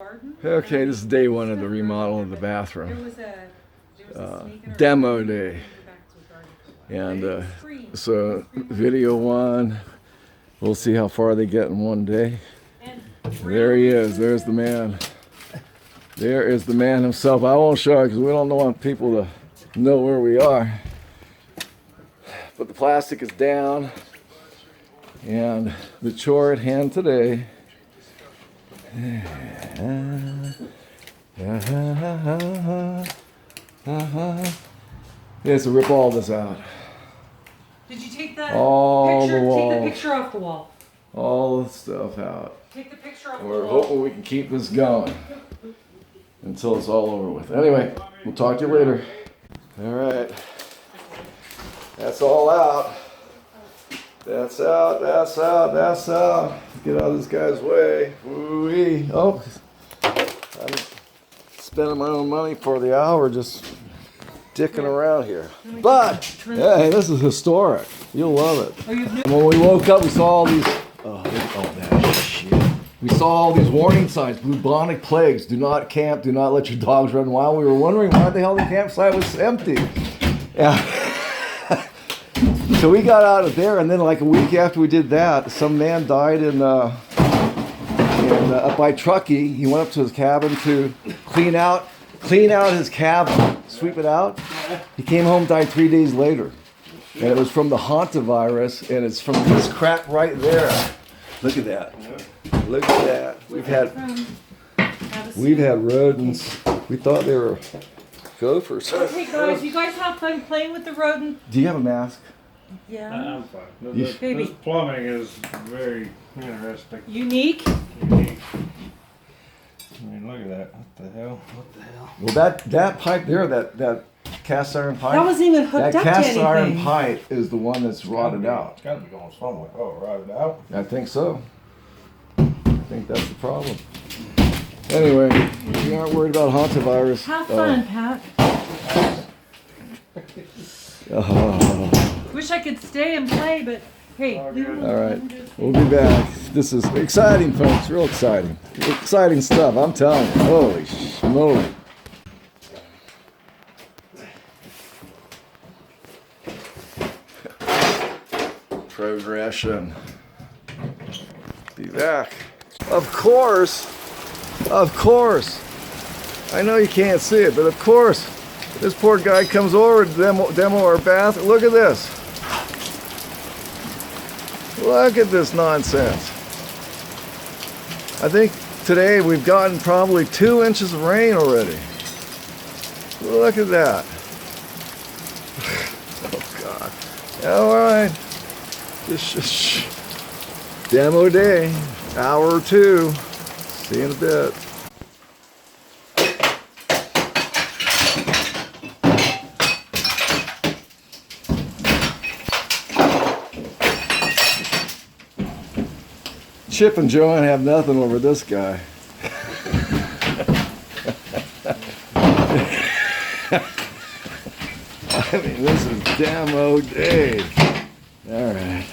Okay, this is day one of the remodel of the bathroom. Demo day. And so video one, we'll see how far they get in one day. There he is, there's the man. There is the man himself. I won't show it because we don't want people to know where we are. But the plastic is down. And the chore at hand today is to rip all this out. Did you take the all picture? The walls, take the picture off the wall. All the stuff out. Take the picture off the We're wall. hoping we can keep this going until it's all over with. Anyway, we'll talk to you later. All right. That's all out. That's out, that's out, that's out. Get out of this guy's way. Ooh-wee. Oh, I'm spending my own money for the hour just dicking around here. But, hey, this is historic. You'll love it. When we woke up, we saw all these, that shit. We saw all these warning signs, bubonic plagues, do not camp, do not let your dogs run wild. We were wondering why the hell the campsite was empty. Yeah. So we got out of there, and then like a week after we did that, some man died up by Truckee. He went up to his cabin to clean out his cabin, sweep it out. He came home, died 3 days later, and it was from the Hunr virus, and it's from this crap right there. Look at that. Look at that. We've had rodents. We thought they were gophers. Okay, guys, you guys have fun playing with the rodent. Do you have a mask? Yeah. I'm fine. This plumbing is very interesting. Unique. I mean, look at that. What the hell? What the hell? Well, that pipe there, that cast iron pipe. That wasn't even hooked up to anything. That cast iron pipe is the one that's rotted out. It's got to be going somewhere. Oh, rotted out? I think so. I think that's the problem. Anyway, we aren't worried about Hunr virus. Have fun, Pat. Wish I could stay and play, but hey. All right, we'll be back. This is exciting, folks. Real exciting. Exciting stuff, I'm telling you. Holy schmoly. Progression. Be back. Of course. I know you can't see it, but of course, this poor guy comes over to demo our bath. Look at this. Look at this nonsense. I think today we've gotten probably 2 inches of rain already. Look at that. Oh God. All right. This is demo day, hour 2. See you in a bit. Chip and Joanne have nothing over this guy. I mean, this is demo day. All right.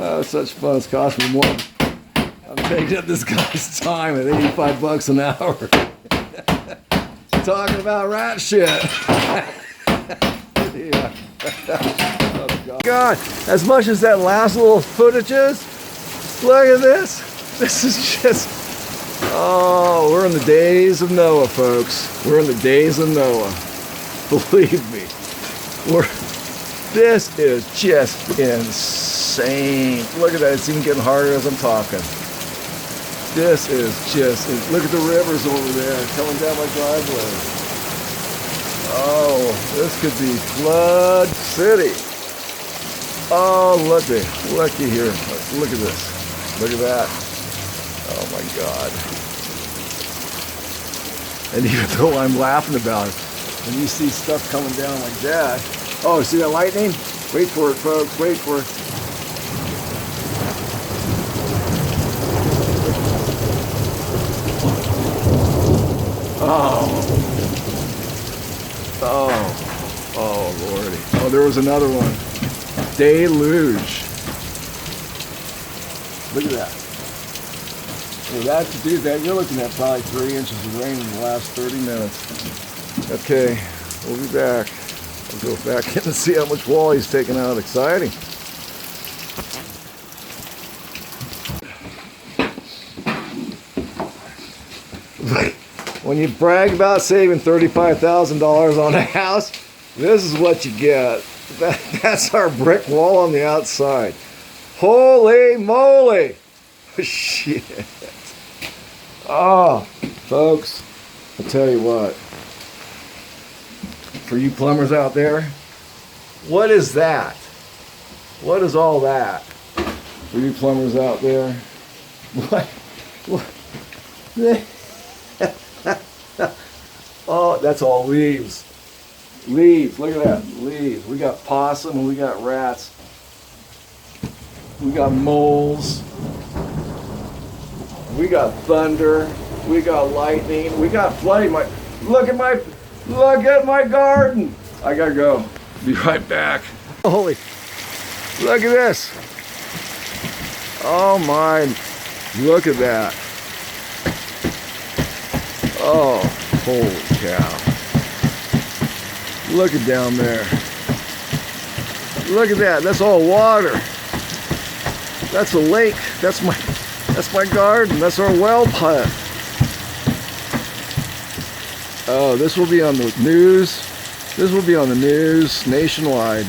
Oh, such fun. It's cost me more. I'm taking up this guy's time at $85 an hour. Talking about rat shit. Yeah. Oh, God, as much as that last little footage is, look at this. This is just, oh, we're in the days of Noah, folks. We're in the days of Noah. Believe me. This is just insane. Look at that, it's even getting harder as I'm talking. This is just, look at the rivers over there coming down my driveway. Oh, this could be Flood City. Oh, looky here. Look at this. Look at that. Oh my God. And even though I'm laughing about it, when you see stuff coming down like that, oh, see that lightning? Wait for it, folks. Wait for it. Oh, Lordy. Oh, there was another one. Deluge. Look at that. Well, that to do that, you're looking at probably 3 inches of rain in the last 30 minutes. Okay, we'll be back. We'll go back in and see how much wall he's taking out. Exciting. When you brag about saving $35,000 on a house, this is what you get. That's our brick wall on the outside. Holy moly! Shit. Oh, folks, I'll tell you what. For you plumbers out there, what is that? What is all that? For you plumbers out there, what? Oh, that's all leaves. Leaves, look at that, leaves. We got possum and we got rats. We got moles. We got thunder. We got lightning. We got flooding. Look at my garden. I gotta go. Be right back. Holy, look at this. Oh my, look at that. Oh, holy cow. Look at down there. Look at that. That's all water. That's a lake. That's my garden. That's our well pit. Oh, this will be on the news. This will be on the news nationwide.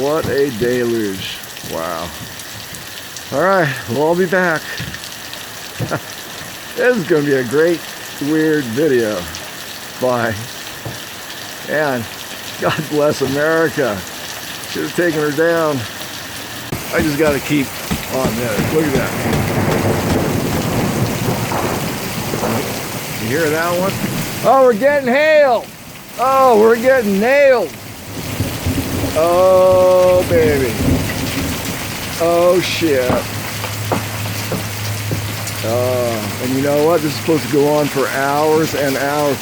What a deluge. Wow. All right, well, I'll be back. This is going to be a great, weird video. Bye. And God bless America. Should have taken her down. I just got to keep on this. Look at that. You hear that one? Oh, we're getting hail. Oh, we're getting nailed. Oh, baby. Oh, shit. And you know what? This is supposed to go on for hours and hours.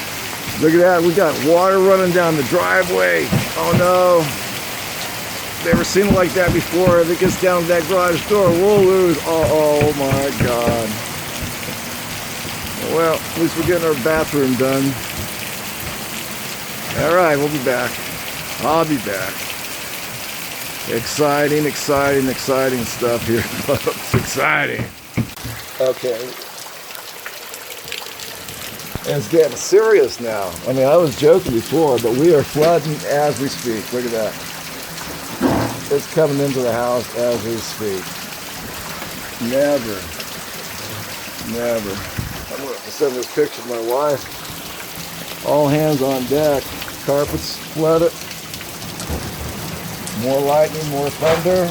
Look at that. We got water running down the driveway. Oh, no. Never seen it like that before. If it gets down to that garage door, we'll lose. Oh my God. Well, at least we're getting our bathroom done. All right, we'll be back. I'll be back. Exciting, exciting, exciting stuff here, folks. Exciting. Okay. And it's getting serious now. I mean, I was joking before, but we are flooding as we speak. Look at that. It's coming into the house as we speak. Never. I'm going to send this picture to my wife. All hands on deck. Carpets flooded. More lightning, more thunder.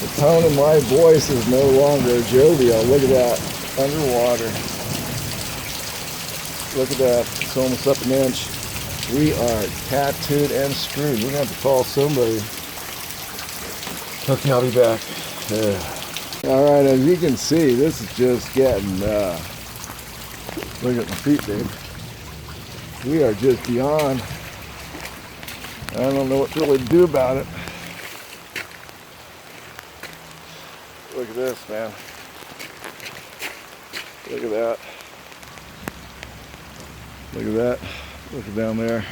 The tone of my voice is no longer jovial. Look at that. Underwater. Look at that. It's almost up an inch. We are tattooed and screwed. We're going to have to call somebody. Okay, I'll be back. Alright, as you can see, this is just getting, look at my feet, babe. We are just beyond. I don't know what really to do about it. Look at this, man. Look at that. Look at that. Look at down there.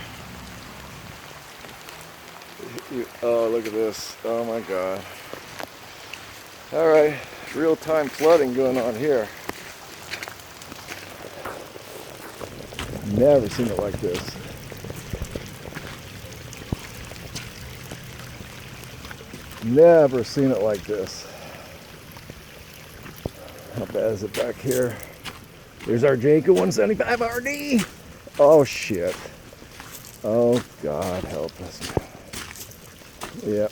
Oh, look at this. Oh my God. Alright, real-time flooding going on here. Never seen it like this. Never seen it like this. How bad is it back here? There's our Jacob 175 RD. Oh shit. Oh God, help us. Yep.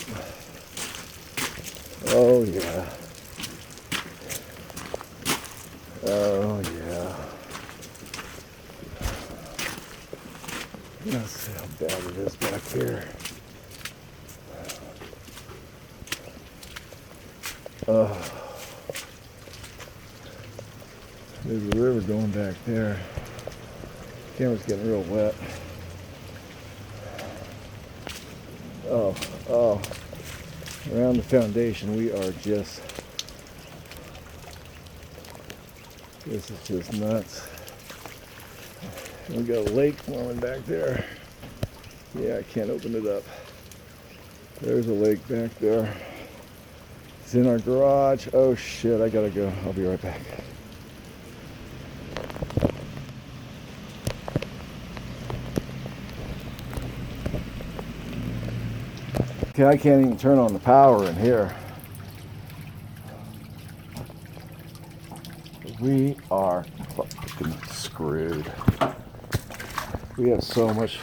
Oh yeah. Oh yeah. Let's see how bad it is back here. There's a river going back there. Camera's getting real wet. Oh. Around the foundation, we are just This is just nuts. We got a lake forming back there. Yeah, I can't open it up. There's a lake back there. It's in our garage. Oh shit, I gotta go. I'll be right back. Okay, I can't even turn on the power in here. We are fucking screwed. We have so much.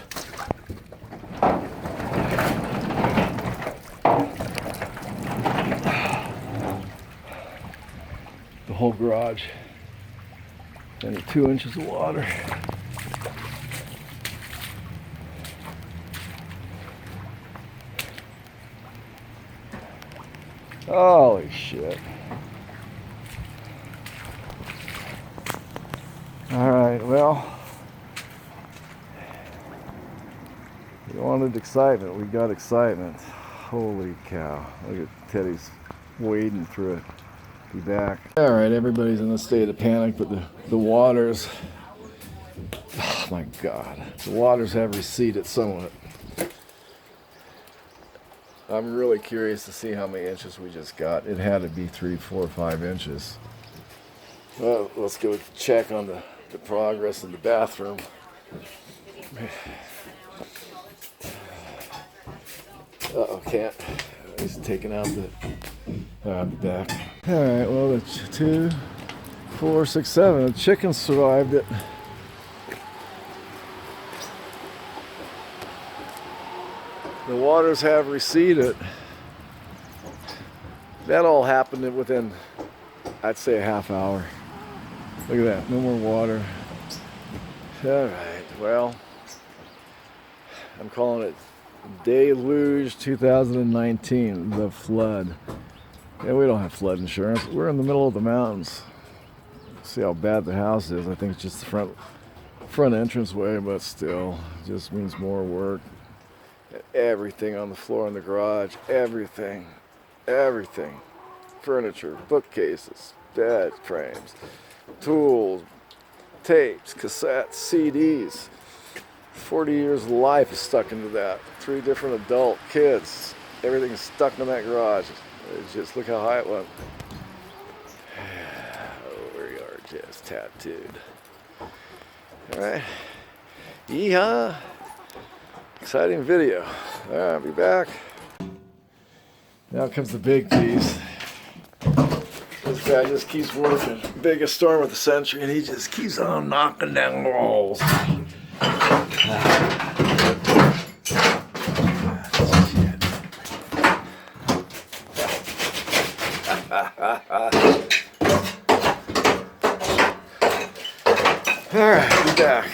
The whole garage. Only 2 inches of water. Holy shit. All right, well, you wanted excitement, we got excitement. Holy cow. Look at Teddy's wading through it. Be back. All right, everybody's in a state of panic, but the waters, oh my God, the waters have receded somewhat. I'm really curious to see how many inches we just got. It had to be 3, 4, 5 inches. Well, let's go check on the progress in the bathroom. Uh-oh, can't. He's taking out the back. All right, well, the 2, 4, 6, 7. The chickens survived it. The waters have receded. That all happened within, I'd say, a half hour. Look at that, no more water. All right, well, I'm calling it Deluge 2019, the flood. Yeah, we don't have flood insurance. We're in the middle of the mountains. See how bad the house is. I think it's just the front entranceway, but still, it just means more work. Everything on the floor in the garage, everything. Furniture, bookcases, bed frames, tools, tapes, cassettes, CDs. 40 years of life is stuck into that. 3 different adult kids. Everything's stuck in that garage. Just look how high it went. Oh, we are just tattooed. All right. Yeehaw. Exciting video. All right, I'll be back. Now comes the big piece. This guy just keeps working. Biggest storm of the century, and he just keeps on knocking down walls. All right, be back.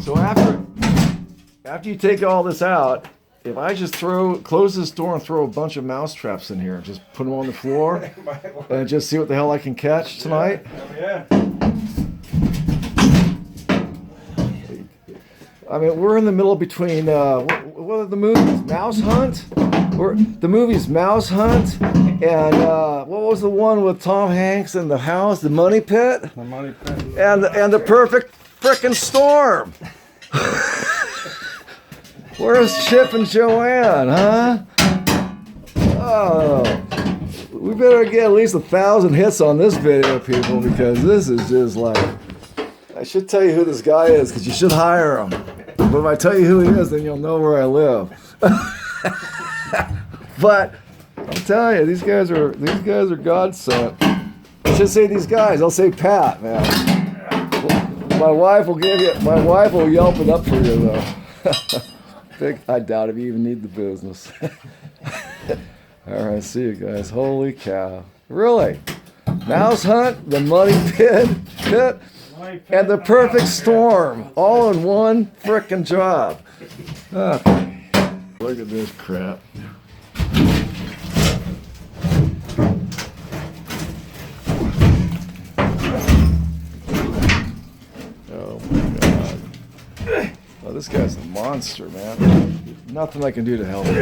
So after you take all this out, if I just close this door and throw a bunch of mouse traps in here, just put them on the floor and just see what the hell I can catch tonight. Yeah. I mean, we're in the middle between, what are the movies? Mouse Hunt? The movie's Mouse Hunt, and what was the one with Tom Hanks and the house, the Money Pit? The Money Pit. And the Perfect Frickin' Storm. Where's Chip and Joanne, huh? Oh, we better get at least 1,000 hits on this video, people, because this is just like, I should tell you who this guy is, because you should hire him. But if I tell you who he is, then you'll know where I live. But I'm telling you, these guys are God sent. I should say these guys. I'll say Pat, man. My wife will yelp it up for you though. I doubt if you even need the business. All right, see you guys. Holy cow! Really? Mouse Hunt, the Money Pit, and the Perfect Storm, all in one frickin' job. Okay. Look at this crap. this guy's a monster, man. Nothing I can do to help him.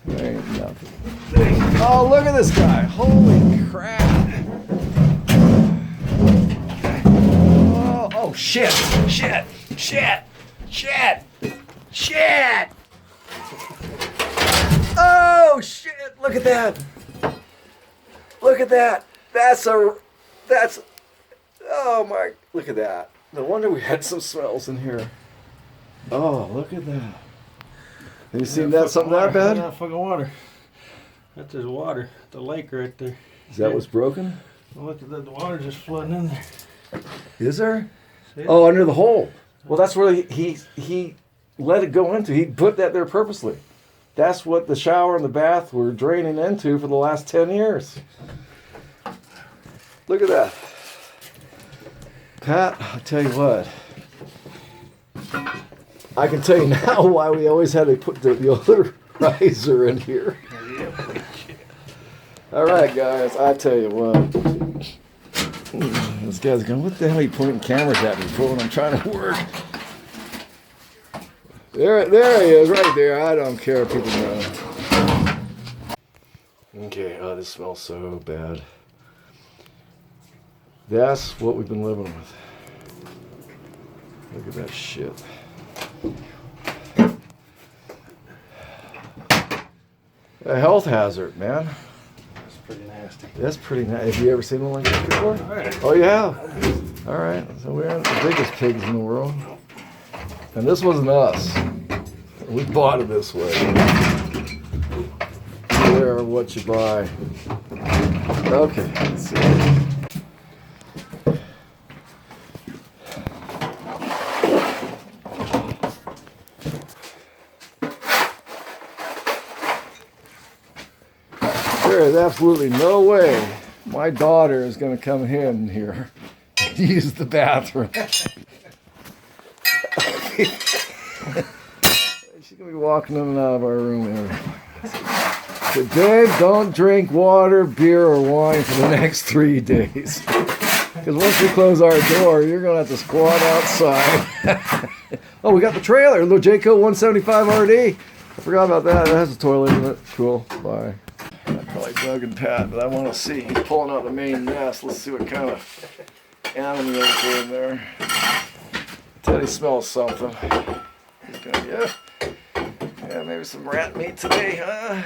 There ain't nothing. Oh, look at this guy. Holy crap. Oh, shit. Shit. Shit. Shit. Shit. Oh, shit. Look at that. Look at that. That's, oh my, look at that. No wonder we had some smells in here. Oh, look at that. Have you seen that, something that bad? That fucking water. That's just water. The lake right there. Is that what's broken? Well, look at that. The water's just flooding in there. Is there? See? Oh, under the hole. Well, that's where he let it go into. He put that there purposely. That's what the shower and the bath were draining into for the last 10 years. Look at that. Pat, I'll tell you what. I can tell you now why we always had to put the odorizer in here. All right, guys, I tell you what. This guy's going, what the hell are you pointing cameras at me for when I'm trying to work? There he is, right there. I don't care if people know. Okay, oh, this smells so bad. That's what we've been living with. Look at that shit. A health hazard, man. That's pretty nasty. That's pretty nasty. Have you ever seen one like this before? Right. Oh, you have? All right. So we aren't the biggest pigs in the world. And this wasn't us. We bought it this way. Beware of what you buy. Okay, let's see. There is absolutely no way my daughter is going to come in here and use the bathroom. She's going to be walking in and out of our room here. But Dave, don't drink water, beer, or wine for the next 3 days. Because once we close our door, you're going to have to squat outside. Oh, we got the trailer, the Jayco 175 RD. I forgot about that. It has a toilet in it. Cool. Bye. I probably Doug and Pat, but I want to see. He's pulling out the main nest. Let's see what kind of animals are in there. Teddy smells something. He's gonna, yeah, maybe some rat meat today, huh?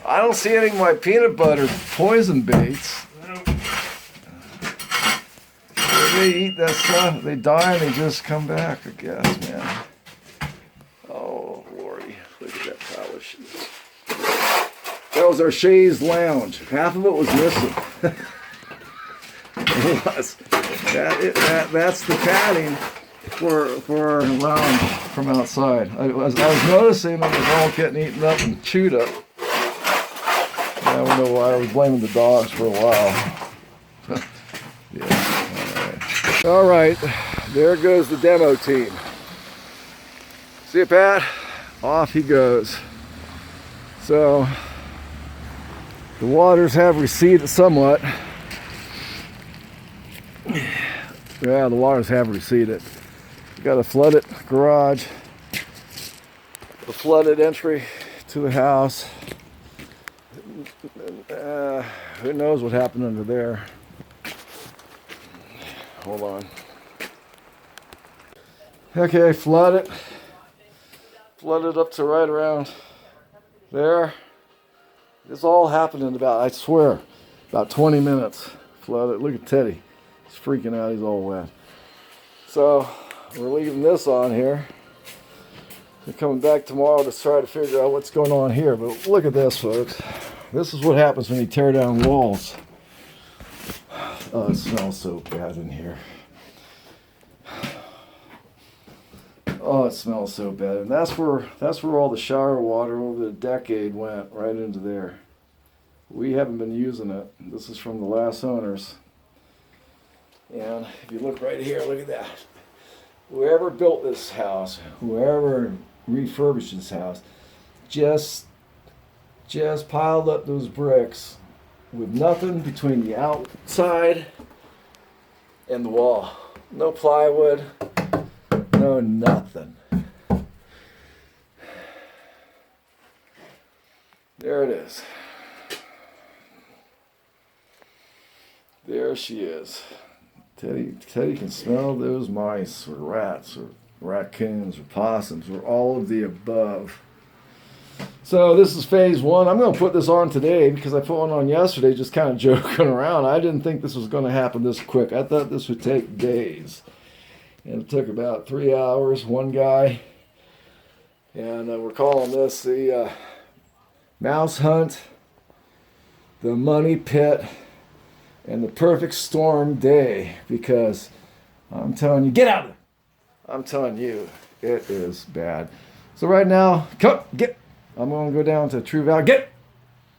I don't see any of my peanut butter poison baits. They eat that stuff, they die and they just come back, I guess, man. Oh, Lordy, look at that pile of shit. That was our chaise lounge. Half of it was missing. It was. That's the padding for our lounge from outside. I was noticing that it was all getting eaten up and chewed up. I don't know why. I was blaming the dogs for a while. Yeah. All right. There goes the demo team. See you, Pat? Off he goes. So the waters have receded somewhat. Yeah, the waters have receded. We got a flooded garage, a flooded entry to the house. Who knows what happened under there? Hold on. Okay, flooded up to right around there. This all happened in about, I swear, about 20 minutes. Flooded. Look at Teddy. He's freaking out. He's all wet. So we're leaving this on here. We're coming back tomorrow to try to figure out what's going on here. But look at this, folks. This is what happens when you tear down walls. Oh, it smells so bad in here. Oh, it smells so bad. And that's where all the shower water over the decade went, right into there. We haven't been using it. This is from the last owners. And if you look right here, look at that. Whoever built this house, whoever refurbished this house, just piled up those bricks with nothing between the outside in the wall. No plywood, no nothing. There it is. There she is. Teddy can smell those mice, or rats, or raccoons, or possums, or all of the above. So this is phase one. I'm going to put this on today because I put one on yesterday just kind of joking around. I didn't think this was going to happen this quick. I thought this would take days. And it took about 3 hours, one guy. And we're calling this the mouse hunt, the money pit, and the perfect storm day, because I'm telling you, get out of there. I'm telling you, it is bad. So right now, get. I'm going to go down to True Value. Get.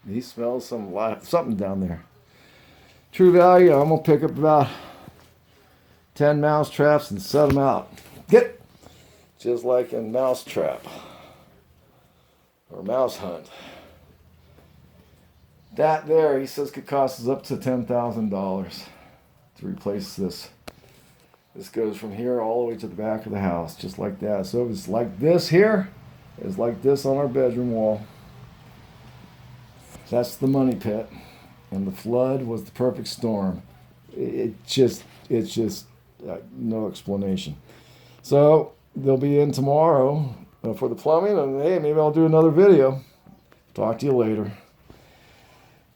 He smells something down there. True Value, I'm going to pick up about 10 mouse traps and set them out. Get. Just like in Mouse Trap or Mouse Hunt. That there, he says, could cost us up to $10,000 to replace this. This goes from here all the way to the back of the house, just like that. So it's like this here. It's like this on our bedroom wall. That's the money pit. And the flood was the perfect storm. It's just no explanation. So they'll be in tomorrow for the plumbing. And hey, maybe I'll do another video. Talk to you later.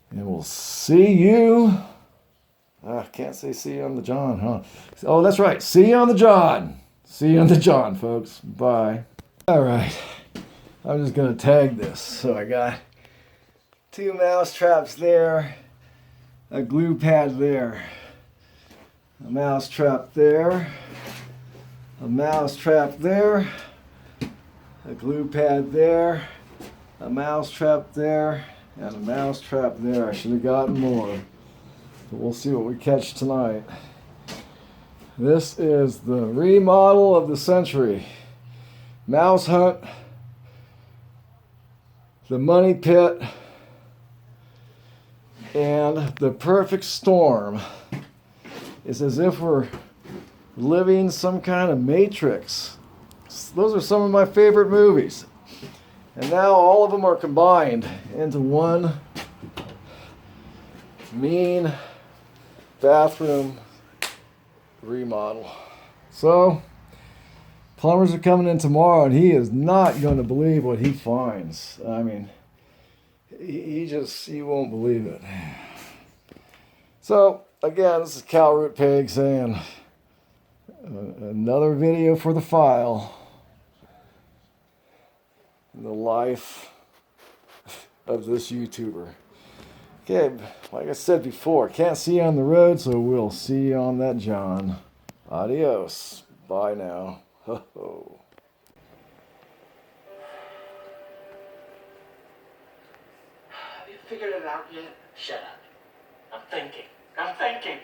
And we'll see you. I can't say see you on the John, huh? Oh, that's right. See you on the John. See you on the John, folks. Bye. All right. I'm just going to tag this. So I got 2 mouse traps there, a glue pad there, a mouse trap there, a mouse trap there, a glue pad there, a mouse trap there, and a mouse trap there. I should have gotten more, but we'll see what we catch tonight. This is the remodel of the century. Mouse hunt, the money pit, and the perfect storm. It's as if we're living some kind of matrix. Those are some of my favorite movies. And now all of them are combined into one mean bathroom remodel. So, plumbers are coming in tomorrow, and he is not going to believe what he finds. I mean, he won't believe it. So, again, this is Cal Root Pig saying another video for the file. The life of this YouTuber. Okay, like I said before, can't see you on the road, so we'll see you on that John. Adios. Bye now. Ho-ho. Have you figured it out yet? Shut up. I'm thinking.